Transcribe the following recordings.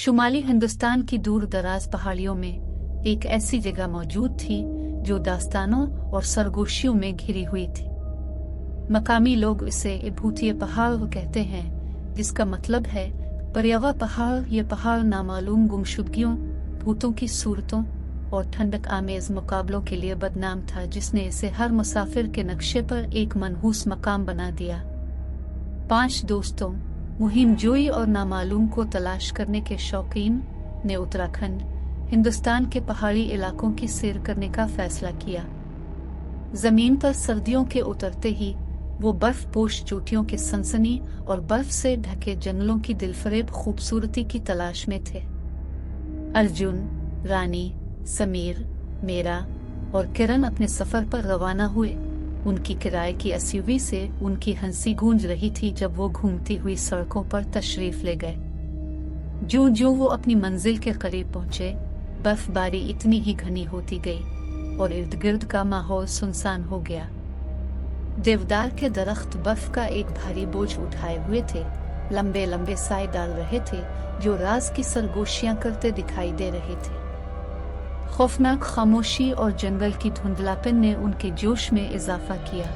शुमाली हिंदुस्तान की दूर दराज पहाड़ियों में एक ऐसी जगह मौजूद थी जो दास्तानों और सरगोशियों में घिरी हुई थी। मकामी लोग इसे भूतिया पहाड़ कहते हैं, जिसका मतलब है पर्यावा पहाड़। ये पहाड़ नामालूम गुमशुदगियों, भूतों की सूरतों और ठंडक आमेज मुकाबलों के लिए बदनाम था, जिसने इसे हर मुसाफिर के नक्शे पर एक मनहूस मकाम बना दिया। 5 दोस्तों मुहिम जोई और नामालूम को तलाश करने के शौकीन ने उत्तराखंड, हिंदुस्तान के पहाड़ी इलाकों की सैर करने का फैसला किया। जमीन पर सर्दियों के उतरते ही वो बर्फ पोश चोटियों के सनसनी और बर्फ से ढके जंगलों की दिलफरेब खूबसूरती की तलाश में थे। अर्जुन, रानी, समीर, मेरा और किरण अपने सफर पर रवाना हुए। उनकी किराए की एसयूवी से उनकी हंसी गूंज रही थी जब वो घूमती हुई सड़कों पर तशरीफ ले गए। जो वो अपनी मंजिल के करीब पहुंचे, बर्फबारी इतनी ही घनी होती गई और इर्द गिर्द का माहौल सुनसान हो गया। देवदार के दरख्त बर्फ का एक भारी बोझ उठाए हुए थे, लंबे लंबे साए डाल रहे थे जो राज की सरगोशियां करते दिखाई दे रहे थे। खौफनाक खामोशी और जंगल की धुंधलापन ने उनके जोश में इजाफा किया।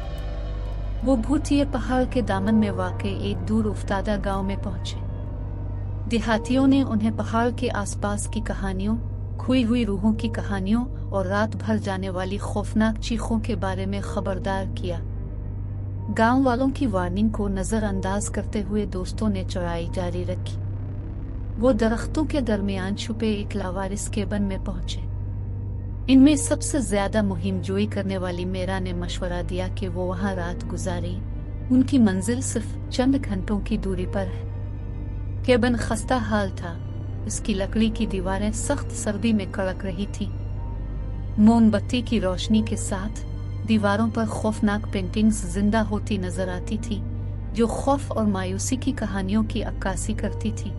वो भूतिया पहाड़ के दामन में वाक़े एक दूर उफ्तादा गांव में पहुंचे। देहातियों ने उन्हें पहाड़ के आसपास की कहानियों, खोई हुई रूहों की कहानियों और रात भर जाने वाली खौफनाक चीखों के बारे में खबरदार किया। गांव वालों की वार्निंग को नजरअंदाज करते हुए दोस्तों ने चढ़ाई जारी रखी। वो दरख्तों के दरमियान छुपे एक लावारिस केबन में पहुंचे। इनमें सबसे ज्यादा मुहिम जोई करने वाली मेरा ने मशवरा दिया कि वो वहां रात गुजारे। उनकी मंजिल सिर्फ चंद घंटों की दूरी पर है। केबन खस्ता हाल था, इसकी लकड़ी की दीवारें सख्त सर्दी में कड़क रही थी। मोमबत्ती की रोशनी के साथ दीवारों पर खौफनाक पेंटिंग्स जिंदा होती नजर आती थी, जो खौफ और मायूसी की कहानियों की अक्कासी करती थी।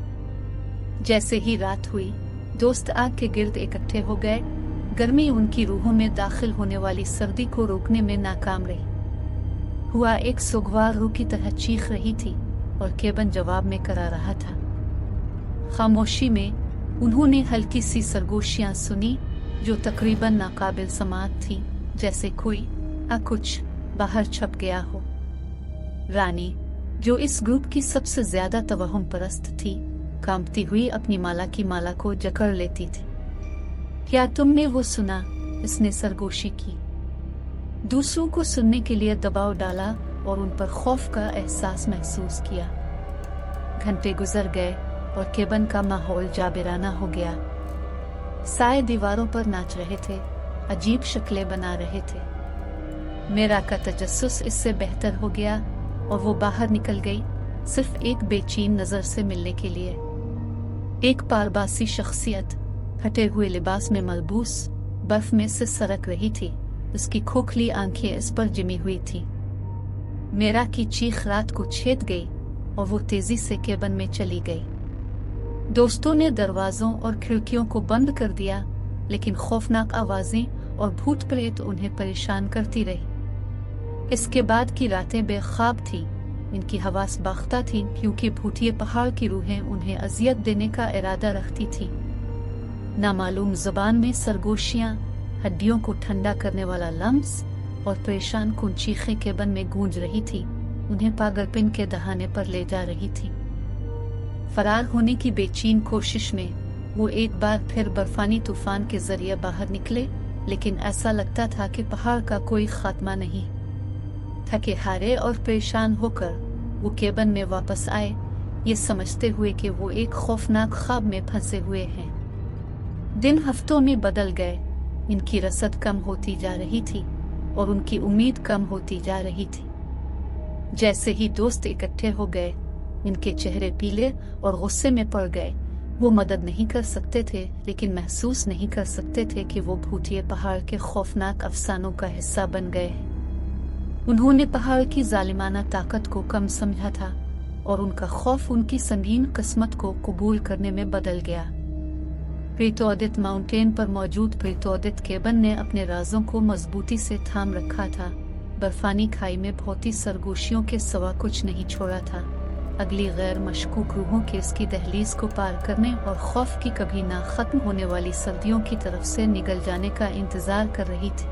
जैसे ही रात हुई, दोस्त आग के गिर्द इकट्ठे हो गए। गर्मी उनकी रूहों में दाखिल होने वाली सर्दी को रोकने में नाकाम रही। हुआ एक सुगवार रूह की तरह चीख रही थी और केबन जवाब में करा रहा था। खामोशी में उन्होंने हल्की सी सरगोशियां सुनी जो तकरीबन नाकाबिल समात थी, जैसे कोई कुछ बाहर छप गया हो। रानी, जो इस ग्रुप की सबसे ज्यादा तवहम परस्त थी, कांपती हुई अपनी माला की माला को जकड़ लेती थी। क्या तुमने वो सुना? इसने सरगोशी की। दूसरों को सुनने के लिए दबाव डाला और उन पर खौफ का एहसास महसूस किया। घंटे गुजर गए और केबन का माहौल जाबिराना हो गया। साए दीवारों पर नाच रहे थे, अजीब शक्लें बना रहे थे। मेरा का तजस्सुस इससे बेहतर हो गया और वो बाहर निकल गई, सिर्फ एक बेचैन नजर से मिलने के लिए। एक पारबासी शख्सियत फटे हुए लिबास में मलबूस बर्फ में से सरक रही थी। उसकी खोखली आंखें इस पर जिमी हुई थी। मेरा की चीख रात को छेद गई और वो तेजी से केबन में चली गई। दोस्तों ने दरवाजों और खिड़कियों को बंद कर दिया, लेकिन खौफनाक आवाजें और भूत प्रेत उन्हें परेशान करती रही। इसके बाद की रातें बेख्वाब थी। इनकी हवास बाख्ता थी क्योंकि भूतिया पहाड़ की रूहें उन्हें अजियत देने का इरादा रखती थी। नामालूम जुबान में सरगोशियां, हड्डियों को ठंडा करने वाला लम्स और परेशान कुन चीखें केबन में गूंज रही थी, उन्हें पागलपन के दहाने पर ले जा रही थी। फरार होने की बेचैन कोशिश में वो एक बार फिर बर्फानी तूफान के जरिए बाहर निकले, लेकिन ऐसा लगता था कि पहाड़ का कोई खात्मा नहीं। थके हारे और परेशान होकर वो केबन में वापस आए, ये समझते हुए कि वो एक खौफनाक ख्वाब में फंसे हुए हैं। दिन हफ्तों में बदल गए। इनकी रसद कम होती जा रही थी और उनकी उम्मीद कम होती जा रही थी। जैसे ही दोस्त इकट्ठे हो गए, इनके चेहरे पीले और गुस्से में पड़ गए। वो मदद नहीं कर सकते थे, लेकिन महसूस नहीं कर सकते थे कि वो भूतिया पहाड़ के खौफनाक अफसानों का हिस्सा बन गए हैं। उन्होंने पहाड़ की जालिमाना ताकत को कम समझा था और उनका खौफ उनकी संगीन किस्मत को कबूल करने में बदल गया। प्रीतोदित माउंटेन पर मौजूद प्रीतोदित केबन ने अपने राजों को मजबूती से थाम रखा था। बर्फानी खाई में भौती सरगोशियों के सिवा कुछ नहीं छोड़ा था। اگلی غیر مشکوک روحوں کے اس کی دہلیز کو پار کرنے اور خوف کی کبھی نہ ختم ہونے والی سردیوں کی طرف سے نگل جانے کا انتظار کر رہی تھی۔